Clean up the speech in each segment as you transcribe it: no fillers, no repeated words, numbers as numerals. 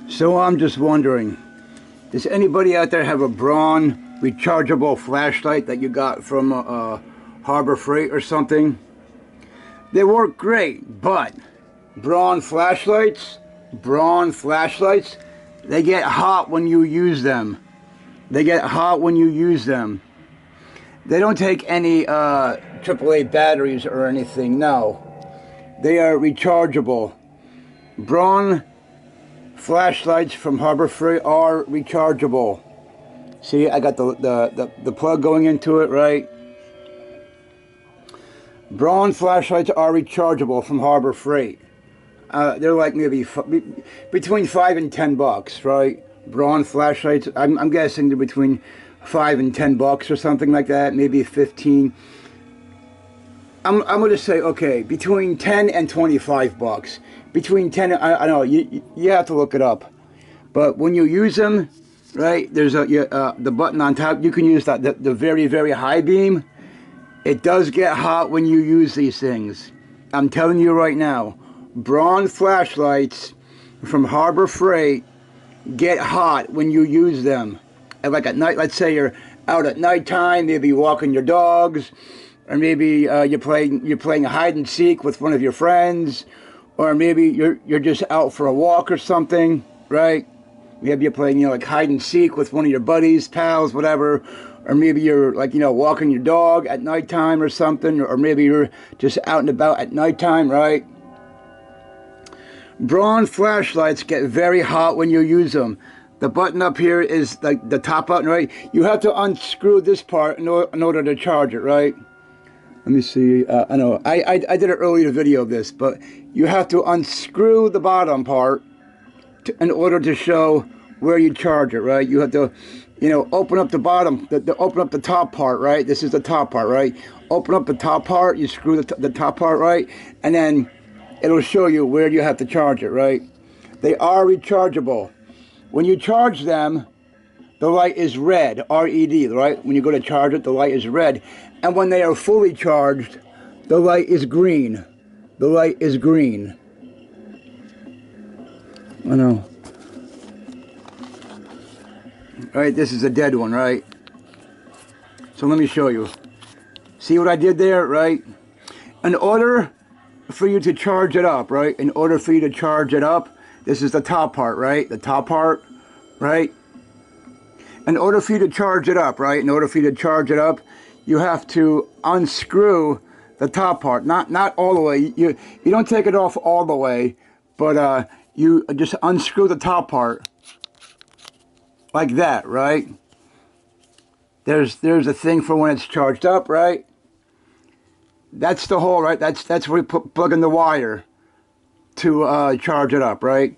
So I'm just wondering, does anybody out there have a Braun rechargeable flashlight that you got from Harbor Freight or something? They work great, but Braun flashlights, they get hot when you use them. They get hot when you use them. They don't take any AAA batteries or anything, no. They are rechargeable. Braun flashlights from Harbor Freight are rechargeable. See, I got the plug going into it, right? Braun flashlights are rechargeable from Harbor Freight. They're like maybe between $5 and $10, right? Braun flashlights, I'm guessing they're between $5 and $10 or something like that, maybe 15. I'm going to say, okay, between 10 and $25. Between 10, I know, you have to look it up. But when you use them, right, there's the button on top. You can use the very, very high beam. It does get hot when you use these things. I'm telling you right now, Braun flashlights from Harbor Freight get hot when you use them. And like at night, let's say you're out at nighttime, maybe walking your dogs, or maybe you're playing hide and seek with one of your friends, or maybe you're just out for a walk or something, right? Maybe you're playing like hide and seek with one of your buddies, pals, whatever, or maybe you're like walking your dog at nighttime or something, or maybe you're just out and about at nighttime, right? Braun flashlights get very hot when you use them. The button up here is like the top button, right? You have to unscrew this part in order to charge it, right? Let me see. I know I did an earlier video of this, but you have to unscrew the bottom part in order to show where you charge it, right? You have to, open up the bottom, open up the top part, right? This is the top part, right? Open up the top part. You screw the top part, right? And then it'll show you where you have to charge it, right? They are rechargeable. When you charge them, the light is red, R-E-D, right? When you go to charge it, the light is red. And when they are fully charged, the light is green. The light is green. I know. All right, this is a dead one, right? So let me show you. See what I did there, right? In order for you to charge it up, right? In order for you to charge it up, this is the top part, right? The top part, right? In order for you to charge it up, right? In order for you to charge it up, you have to unscrew the top part. Not all the way. You don't take it off all the way, but you just unscrew the top part like that, right? There's a thing for when it's charged up, right? That's the hole, right? That's where you plug in the wire to charge it up, right?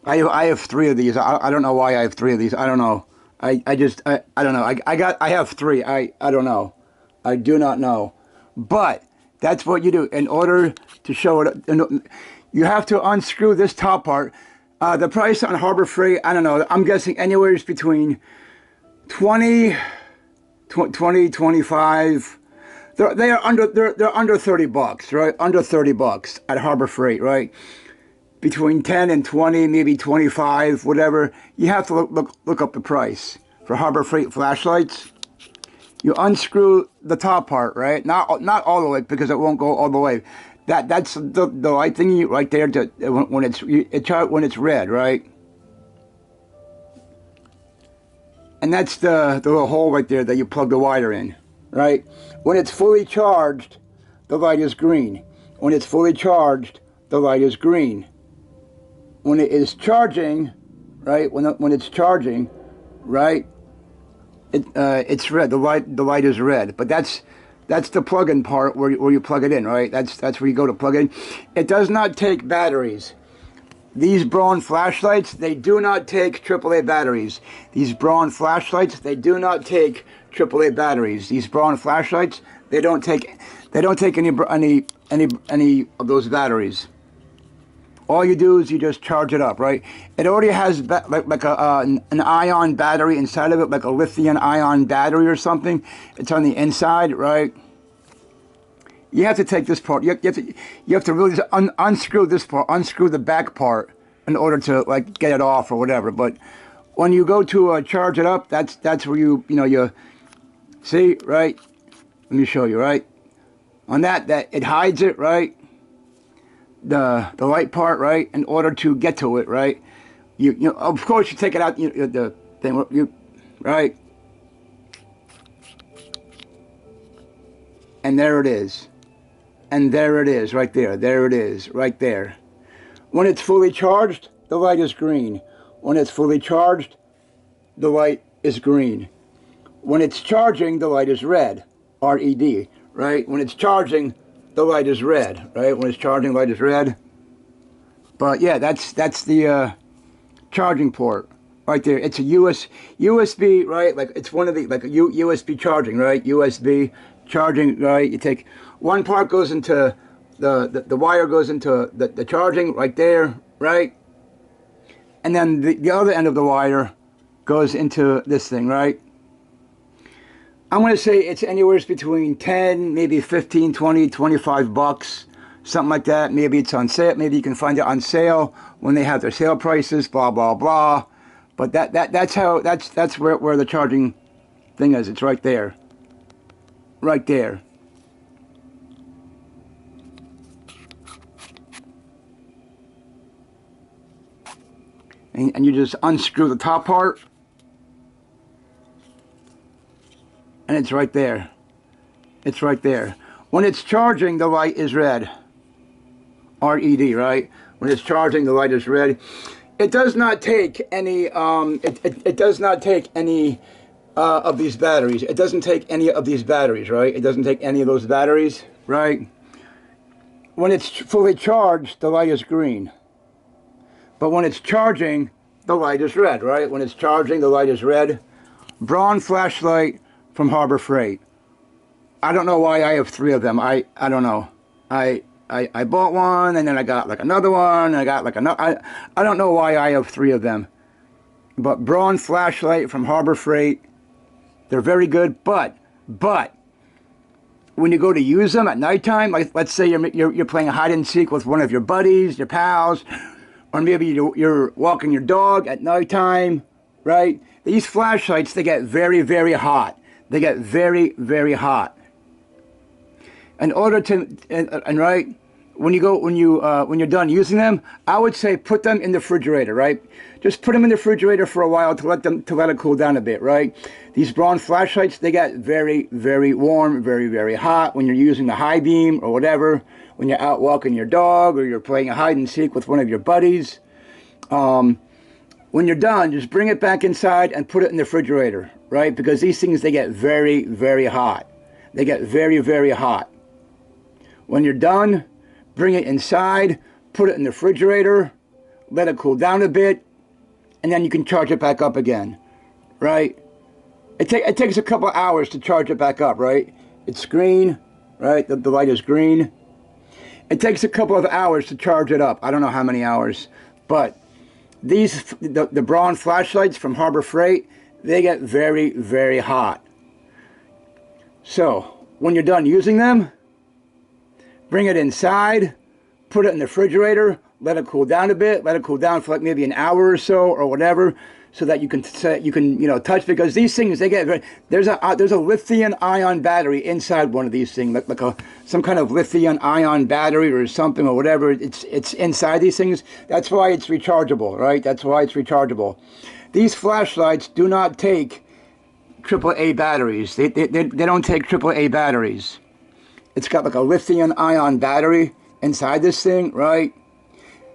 I have 3 of these. I don't know why I have 3 of these. I don't know. I don't know. I have 3. I don't know. I do not know. But that's what you do in order to show it. You have to unscrew this top part. The price on Harbor Freight, I don't know. I'm guessing anywhere between 20, 25. They're under $30, right? Under $30 at Harbor Freight, right? Between 10 and 20, maybe 25, whatever. You have to look up the price for Harbor Freight flashlights. You unscrew the top part, right? Not all the way, because it won't go all the way. That's the light thing right there when it's red, right? And that's the little hole right there that you plug the wire in, right? When it's fully charged, the light is green. When it's fully charged, the light is green. When it is charging, right? When it's charging, right? It's red. The light is red. But that's the plug-in part where you plug it in, right? That's where you go to plug it in. It does not take batteries. These Braun flashlights, they do not take AAA batteries. These Braun flashlights, they do not take AAA batteries. These Braun flashlights, they don't take any of those batteries. All you do is you just charge it up, right? It already has like an ion battery inside of it, like a lithium ion battery or something. It's on the inside, right? You have to take this part. You have to really just unscrew this part, unscrew the back part, in order to like get it off or whatever. But when you go to charge it up, that's where you see, right? Let me show you, right? On that it hides it, right? The light part, right? In order to get to it, right? You know, of course you take it out, the thing, right? And there it is. And there it is, right there. There it is, right there. When it's fully charged, the light is green. When it's fully charged, the light is green. When it's charging, the light is red. R-E-D, right? When it's charging, the light is red, right? When it's charging, the light is red. But yeah, that's the charging port right there. It's a USB, right? Like it's one of the, like a USB charging, right? USB charging, right? You take one part goes into the wire goes into the charging right there, right? And then the other end of the wire goes into this thing, right? I'm going to say it's anywhere between 10, maybe 15, 20, 25 bucks, something like that. Maybe it's on sale. Maybe you can find it on sale when they have their sale prices, blah, blah, blah. But that's where the charging thing is. It's right there. Right there. And you just unscrew the top part. And it's right there. It's right there. When it's charging, the light is red. R-E-D, right? When it's charging, the light is red. It does not take any. It does not take any of these batteries. It doesn't take any of these batteries, right? It doesn't take any of those batteries, right? When it's fully charged, the light is green. But when it's charging, the light is red, right? When it's charging, the light is red. Braun flashlight from Harbor Freight. I don't know why I have 3 of them. I don't know. I bought one, and then I got like another one, and I got like another. I don't know why I have 3 of them. But Braun flashlight from Harbor Freight, they're very good. But when you go to use them at nighttime, like let's say you're playing hide and seek with one of your buddies, your pals, or maybe you're walking your dog at nighttime, right? These flashlights, they get very, very hot. They get very, very hot. In order to, and right, when you're done using them, I would say put them in the refrigerator, right? Just put them in the refrigerator for a while to let it cool down a bit, right? These Braun flashlights, they get very, very warm, very, very hot when you're using the high beam or whatever. When you're out walking your dog or you're playing hide and seek with one of your buddies. When you're done, just bring it back inside and put it in the refrigerator, right? Because these things, they get very, very hot. They get very, very hot. When you're done, bring it inside, put it in the refrigerator, let it cool down a bit, and then you can charge it back up again, right? It takes a couple hours to charge it back up, right? It's green, right? The light is green. It takes a couple of hours to charge it up. I don't know how many hours, but the Braun flashlights from Harbor Freight, they get very, very hot. So when you're done using them, bring it inside, put it in the refrigerator, let it cool down a bit, let it cool down for like maybe an hour or so or whatever, so that you can touch, because these things, they get there's a lithium ion battery inside one of these things, like some kind of lithium ion battery or something or whatever. It's inside these things. That's why it's rechargeable, right? That's why it's rechargeable. These flashlights do not take AAA batteries. They don't take AAA batteries. It's got like a lithium ion battery inside this thing, right?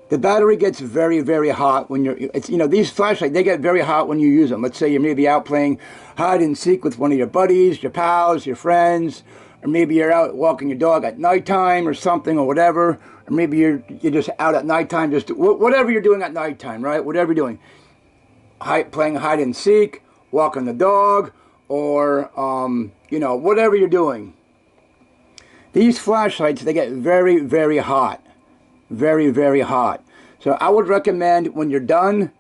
The battery gets very, very hot when these flashlights, they get very hot when you use them. Let's say you're maybe out playing hide and seek with one of your buddies, your pals, your friends, or maybe you're out walking your dog at nighttime or something or whatever, or maybe you're just out at nighttime, just whatever you're doing at nighttime, right? Whatever you're doing, playing hide and seek, walking the dog, or whatever you're doing. These flashlights, they get very, very hot. Very, very hot. So I would recommend when you're done,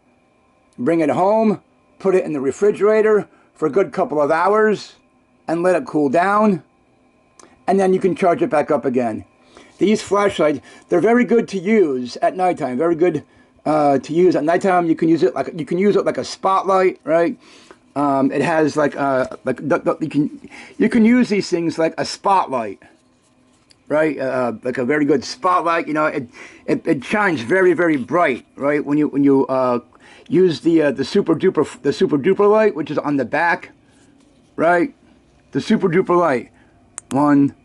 bring it home, put it in the refrigerator for a good couple of hours, and let it cool down, and then you can charge it back up again. These flashlights, they're very good to use at nighttime. Very good to use at nighttime. You can use it like a spotlight, right? It has like you can use these things like a spotlight, right? Like a very good spotlight. You know, it shines very, very bright, right? When you use the super duper light, which is on the back, right? The super duper light. 1,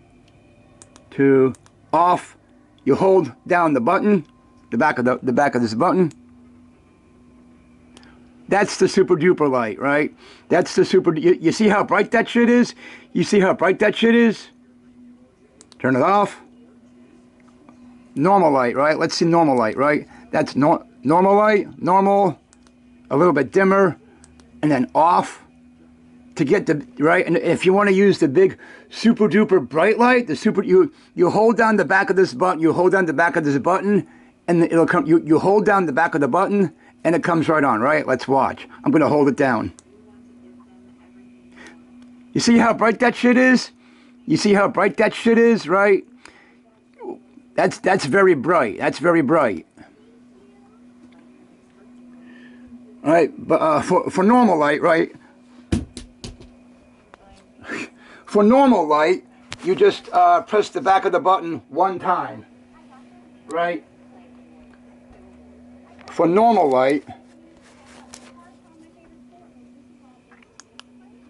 2, off. You hold down the button, the back of this button. That's the super duper light, right? That's the super. You see how bright that shit is? You see how bright that shit is? Turn it off. Normal light, right? Let's see normal light, right? That's normal light, normal, a little bit dimmer, and then off. To get the right, and if you want to use the big super duper bright light, you hold down the back of this button, and it'll come. You hold down the back of the button, and it comes right on. Right? Let's watch. I'm gonna hold it down. You see how bright that shit is? You see how bright that shit is, right? That's very bright. That's very bright. All right, but for normal light, right? For normal light, you just press the back of the button one time, right? For normal light,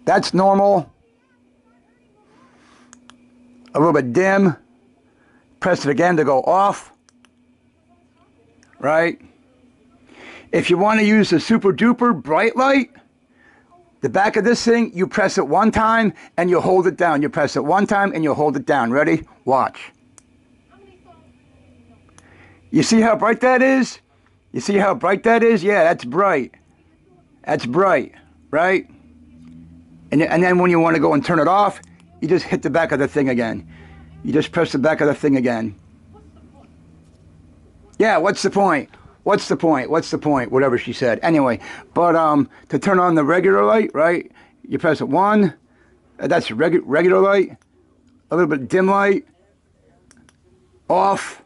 that's normal. A little bit dim. Press it again to go off, right? If you want to use the super duper bright light, the back of this thing, you press it one time and you hold it down. You press it one time and you hold it down. Ready? Watch. You see how bright that is? You see how bright that is? Yeah, that's bright. That's bright, right? And then when you want to go and turn it off, you just hit the back of the thing again. You just press the back of the thing again. Yeah, what's the point? What's the point? What's the point? Whatever she said. Anyway, but to turn on the regular light, right? You press it one. That's regular light. A little bit dim light. Off.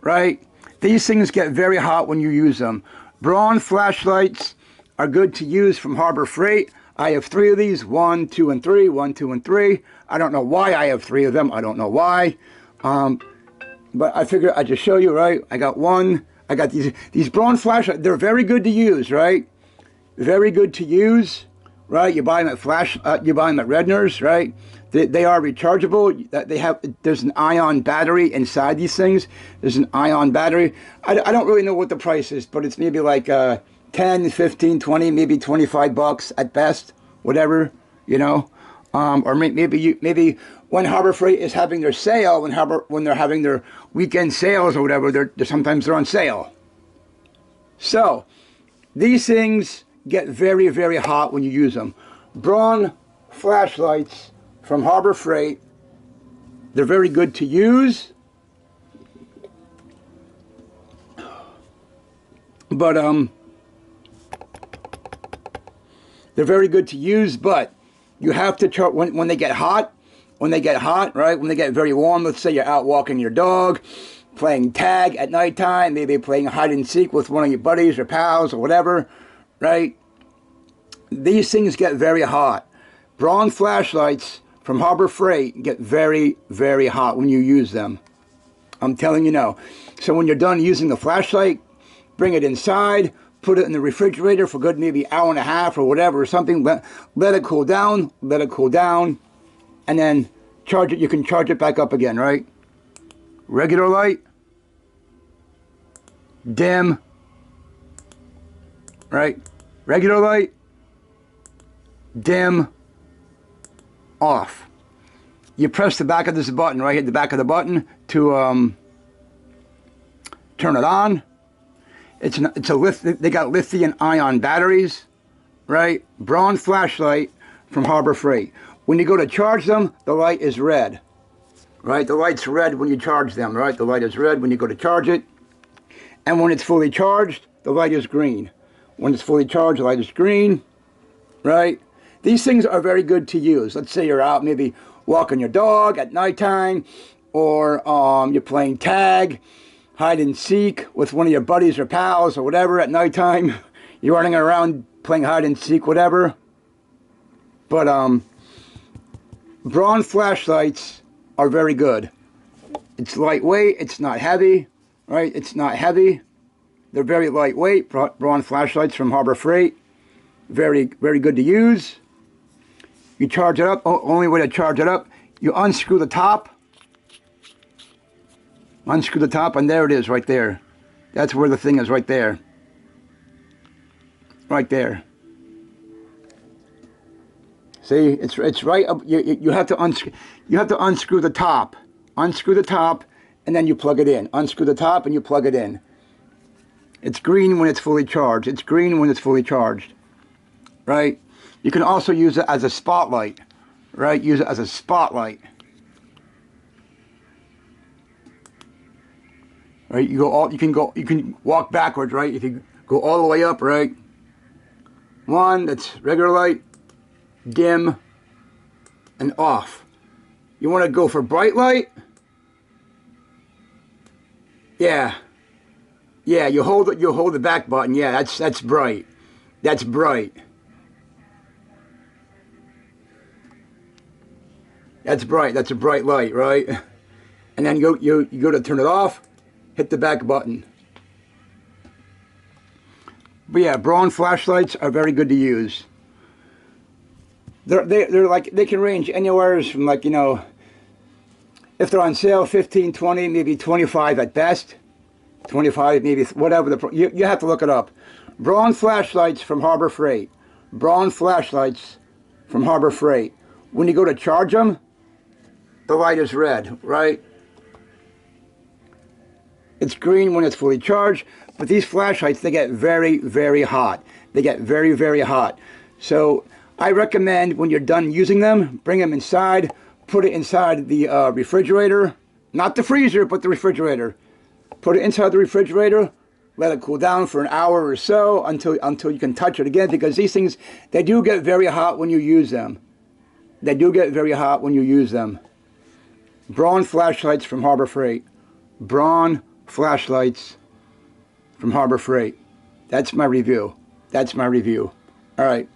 Right? These things get very hot when you use them. Braun flashlights are good to use from Harbor Freight. I have 3 of these. 1, 2, and 3. 1, 2, and 3. I don't know why I have 3 of them. I don't know why. But I figured I'd just show you, right? I got one. I got these Braun flashlights. They're very good to use, right? Very good to use, right? You buy them at you buy them at Redner's, right? They are rechargeable. There's an ion battery inside these things. There's an ion battery. I don't really know what the price is, but it's maybe like 10, 15, 20, maybe 25 bucks at best, whatever, you know. Or maybe when Harbor Freight is having their sale, when they're having their weekend sales or whatever, sometimes they're on sale. So these things get very, very hot when you use them. Braun flashlights from Harbor Freight. They're very good to use. But they're very good to use, but you have to charge when they get hot. When they get hot, right? When they get very warm, let's say you're out walking your dog, playing tag at nighttime, maybe playing hide and seek with one of your buddies or pals or whatever, right? These things get very hot. Braun flashlights from Harbor Freight get very, very hot when you use them. I'm telling you now. So when you're done using the flashlight, bring it inside, put it in the refrigerator for good maybe hour and a half or whatever or something. Let it cool down. Let it cool down. And then charge it. You can charge it back up again, right? Regular light. Dim. Right? Regular light. Dim. Off. You press the back of this button, right? Hit the back of the button to turn it on. They got lithium ion batteries, right? Braun flashlight from Harbor Freight. When you go to charge them, the light is red, right? The light's red when you charge them, right? The light is red when you go to charge it. And when it's fully charged, the light is green. When it's fully charged, the light is green, right? These things are very good to use. Let's say you're out maybe walking your dog at nighttime, or you're playing tag, hide and seek with one of your buddies or pals or whatever at nighttime. You're running around playing hide and seek, whatever. But Braun flashlights are very good. It's lightweight, it's not heavy, right? It's not heavy. They're very lightweight. Braun flashlights from Harbor Freight. Very, very good to use. You charge it up. Only way to charge it up, you unscrew the top. Unscrew the top, and there it is right there. That's where the thing is, right there. Right there. See, it's right up. You have to unscrew the top. Unscrew the top, and then you plug it in. Unscrew the top, and you plug it in. It's green when it's fully charged. It's green when it's fully charged. Right? You can also use it as a spotlight. Right? Use it as a spotlight. Right? You can walk backwards, right? If you go all the way up, right? One, that's regular light, dim, and off. You want to go for bright light? Yeah. Yeah, you hold the back button. Yeah, that's bright. That's bright. That's bright. That's a bright light, right? And then you go to turn it off, hit the back button. But yeah, Braun flashlights are very good to use. They're like, they can range anywhere from, like, you know, if they're on sale, 15, 20, maybe 25 at best. 25, maybe whatever. You have to look it up. Braun flashlights from Harbor Freight. Braun flashlights from Harbor Freight. When you go to charge them, the light is red, right? It's green when it's fully charged, but these flashlights, they get very, very hot. They get very, very hot. So I recommend when you're done using them, bring them inside, put it inside the refrigerator. Not the freezer, but the refrigerator. Put it inside the refrigerator, let it cool down for an hour or so until you can touch it again, because these things, they do get very hot when you use them. They do get very hot when you use them. Braun flashlights from Harbor Freight. Braun flashlights from Harbor Freight. That's my review. That's my review. All right.